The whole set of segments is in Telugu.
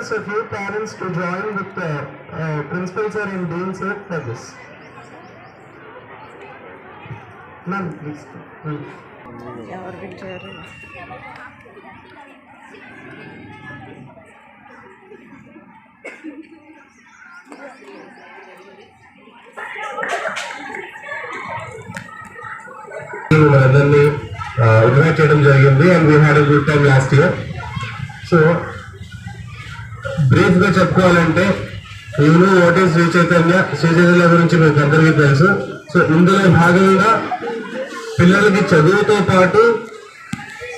request a few parents to join with the principal sir in doing so for this. Ma'am, please. మనందరినీ ఇన్వైట్ చేయడం జరిగింది and we had a good time last year. So brief గా చెప్పుకోవాలంటే వాట్ ఈస్ శ్రీ చైతన్య గురించి మీకు అందరికీ తెలుసు. సో ఇందులో భాగంగా పిల్లలకి చదువుతో పాటు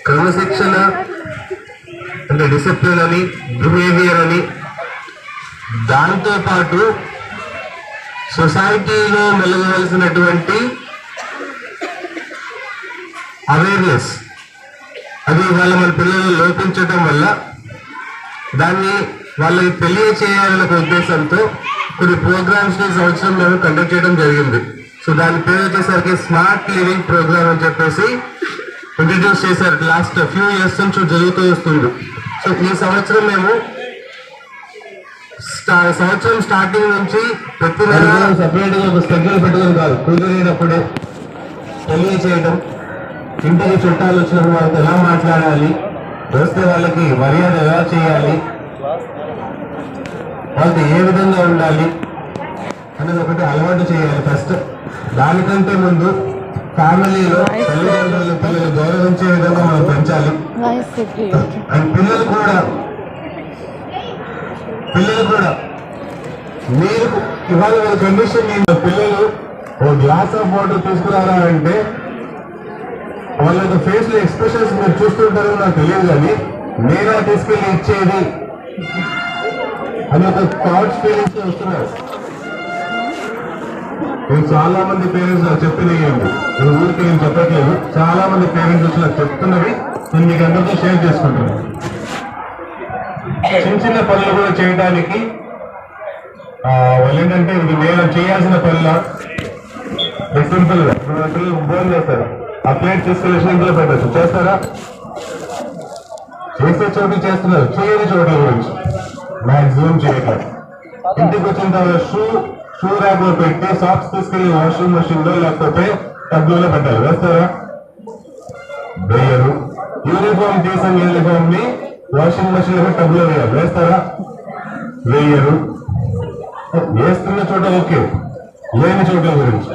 క్రమశిక్షణ అంటే డిసిప్లిన్ అని, బిహేవియర్ అని, దాంతో పాటు సొసైటీలో మెలగవలసినటువంటి అవేర్నెస్ అది వాళ్ళ మన పిల్లలు లోపించడం వల్ల దాన్ని వాళ్ళకి తెలియచేయాలనే ఉద్దేశంతో కొన్ని ప్రోగ్రామ్స్ ని సంవత్సరం మేము కండక్ట్ చేయడం జరిగింది. సో దాని పేరు వచ్చేసరికి స్మార్ట్ లివింగ్ ప్రోగ్రామ్ అని చెప్పేసి ఇంట్రడ్యూస్ చేశారు. లాస్ట్ ఫ్యూ ఇయర్స్ నుంచి జరుగుతూ వస్తుంది. సో ఈ సంవత్సరం మేము సంవత్సరం స్టార్టింగ్ నుంచి ప్రతి నెల సపరేట్గా ఒక స్కెడ్యూల్ పెట్టుకుని కాదు, కుదిరేటప్పుడే తెలియచేయడం, ఇంటికి చుట్టాలు వచ్చిన వాళ్ళతో ఎలా మాట్లాడాలి, వస్తే వాళ్ళకి మర్యాద ఎలా చేయాలి, వాళ్ళతో ఏ విధంగా ఉండాలి అనేది ఒకటి అలవాటు చేయాలి ఫస్ట్. దానికంటే ముందు ఫ్యామిలీలో తల్లిదండ్రులు పిల్లలు గౌరవించే విధంగా మనం పెంచాలి. అండ్ పిల్లలు కూడా మీరు ఇవాళ వాళ్ళ కండిషన్ పిల్లలు ఓ గ్లాస్ ఆఫ్ వాటర్ తీసుకురారా అంటే వాళ్ళ యొక్క ఫేస్ లో ఎక్స్ప్రెషన్స్ మీరు చూస్తుంటారో నాకు తెలియదు, కానీ నేనా తీసుకెళ్ళి ఇచ్చేది అని ఒక థాట్స్ ఫీలింగ్స్ వస్తున్నారు. నేను చాలా మంది పేరెంట్స్ నాకు చెప్పినయండి, నేను ఊరికి నేను చెప్పట్లేదు, చాలా మంది పేరెంట్స్ వచ్చి నాకు చెప్తున్నవి నేను మీకు అందరితో షేర్ చేసుకుంటున్నాను. చిన్న చిన్న పనులు కూడా చేయడానికి వాళ్ళు ఏంటంటే ఇది నేను చేయాల్సిన పనుల సింపుల్ గా పిల్లలు భోజనం చేస్తారు, ఆ ప్లేట్ తీసుకెళ్ళి ఇంట్లో పెట్టచ్చు, చేస్తారా? చేసే చోటు చేస్తున్నారు, చేయని చోట్ల గురించి మ్యాక్సిమం చేయట్లేదు. ఇంటికి వచ్చిన తర్వాత షూ ర్యాక్ లో పెట్టి సాక్స్ తీసుకెళ్లి వాషింగ్ మెషిన్ లో లేకపోతే టబ్లో పెట్టాలి, వేస్తారా? వేయరు. యూనిఫామ్ తీసిన యూనిఫామ్ ని వాషింగ్ మెషిన్ లో టబ్లో వేయాలి, వేస్తారా? వేయరు. వేస్తున్న చోట ఓకే, లేని చోట్ల గురించి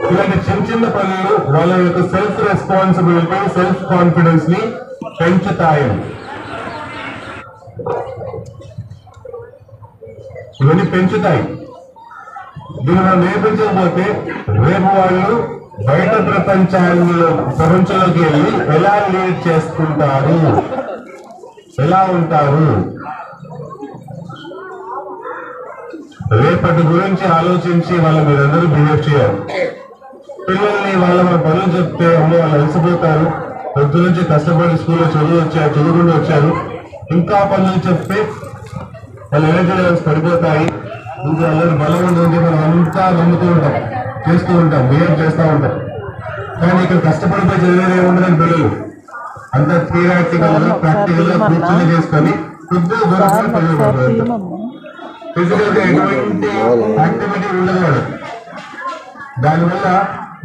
ఇలాంటి చిన్న చిన్న పనులు వాళ్ళ యొక్క సెల్ఫ్ రెస్పాన్సిబిలిటీ, సెల్ఫ్ కాన్ఫిడెన్స్ ని పెంచుతాయి. ఇవన్నీ పెంచుతాయి. దీన్ని మనం నేర్పించకపోతే రేపు వాళ్ళు బయట ప్రపంచంలోకి వెళ్ళి ఎలా లీడ్ చేసుకుంటారు, ఎలా ఉంటారు, రేపటి గురించి ఆలోచించి వాళ్ళు మీరందరూ బిహేవ్ చేయాలి. పిల్లల్ని వాళ్ళ మన పనులు చెప్తే అమ్మో వాళ్ళు అలసిపోతారు, పొద్దు నుంచి కష్టపడి స్కూల్లో చదువుకుంటూ వచ్చారు, ఇంకా పనులు చెప్తే వాళ్ళు ఎనర్జీ లెవెల్స్ పడిపోతాయి, ఇంకా వాళ్ళని బలం ఉంటుంది, మనం అంతా నమ్ముతూ ఉంటాం, చేస్తూ ఉంటాం, బిహేవ్ చేస్తూ ఉంటాం. కానీ ఇక్కడ కష్టపడిపోయి చదివేది ఏముండదని పిల్లలు అంతా థియరాటికల్ గా ప్రాక్టికల్ గా కూర్చొని చేసుకొని కొద్దిగా దూరంగా పనులు పడుతుంది. ఫిజికల్ గా ఎటువంటి యాక్టివిటీ ఉండదు వాడు. దానివల్ల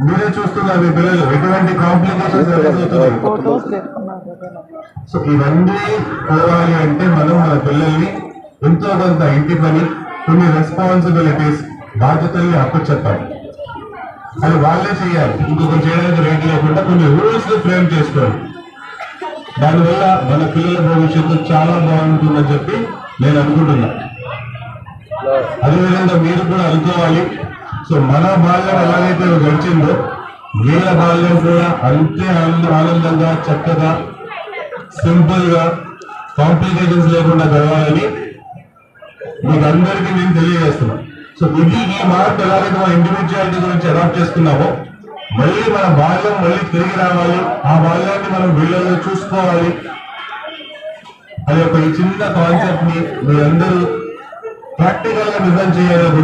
మీరే చూస్తున్నారు మీ పిల్లలు ఎటువంటి కాంప్లికేషన్స్ అవుతున్నాయి. సో ఇవన్నీ పోవాలి అంటే మనం మన పిల్లల్ని ఎంతో కొంత ఇంటి పని, కొన్ని రెస్పాన్సిబిలిటీస్, బాధ్యతల్ని అప్పచెప్పాలి. అది వాళ్ళే చేయాలి, ఇంకొకరు చేయడానికి రేట్ లేకుండా కొన్ని రూల్స్ ఫ్రేమ్ చేసుకోవాలి. దానివల్ల మన పిల్లల భవిష్యత్తు చాలా బాగుంటుందని చెప్పి నేను అనుకుంటున్నా. అదేవిధంగా మీరు కూడా అనుకోవాలి. సో మన బాల్యం ఎలాగైతే గడిచిందో వీళ్ళ బాల్యం కూడా అంతే ఆనందంగా, చక్కగా, సింపుల్ గా, కాంప్లికేషన్స్ లేకుండా గడవాలని మీకు అందరికీ నేను తెలియజేస్తున్నాను. సో ఇది ఈ మార్పు ఎలాగైతే మన ఇండివిజువాలిటీ గురించి అడాప్ట్ చేసుకున్నామో మళ్ళీ మన బాల్యం మళ్ళీ తిరిగి రావాలి, ఆ బాల్యాన్ని మనం వీళ్ళలో చూసుకోవాలి అనే ఒక ఈ చిన్న కాన్సెప్ట్ ని మీరందరూ ప్రాక్టికల్ గా నిజం చేయాలనే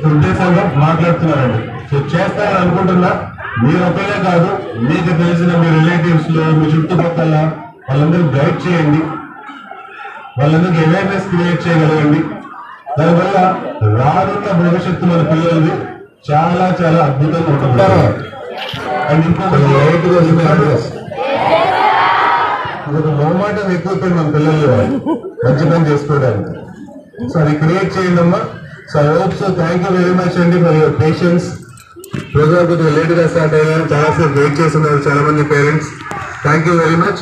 ఉద్దేశంగా మాట్లాడుతున్నారండి. సో చేస్తారని అనుకుంటున్నా. మీరు ఒక్కలే కాదు, మీకు తెలిసిన మీ రిలేటివ్స్ లో, మీ చుట్టుపక్కల వాళ్ళందరూ గైడ్ చేయండి. వాళ్ళందరికీ అవేర్నెస్ క్రియేట్ చేయగలగండి. దానివల్ల రానున్న భవిష్యత్తు మన పిల్లలది చాలా చాలా అద్భుతంగా ఉంటుంది. అండ్ ఇంకొకటి ఇంకొక మొహమాటం ఎక్కువైపోయింది మన పిల్లలు మంచి పని చేసుకోవడానికి. సో అది క్రియేట్ చేయండి అమ్మా. So I hope so. Thank you very much అండి ఫర్ యువర్ పేషెన్స్. ప్రోగ్రామ్ కొద్దిగా లేట్గా స్టార్ట్ అయ్యాను, చాలాసేపు వెయిట్ చేస్తున్నారు చాలా మంది parents. Thank you very much.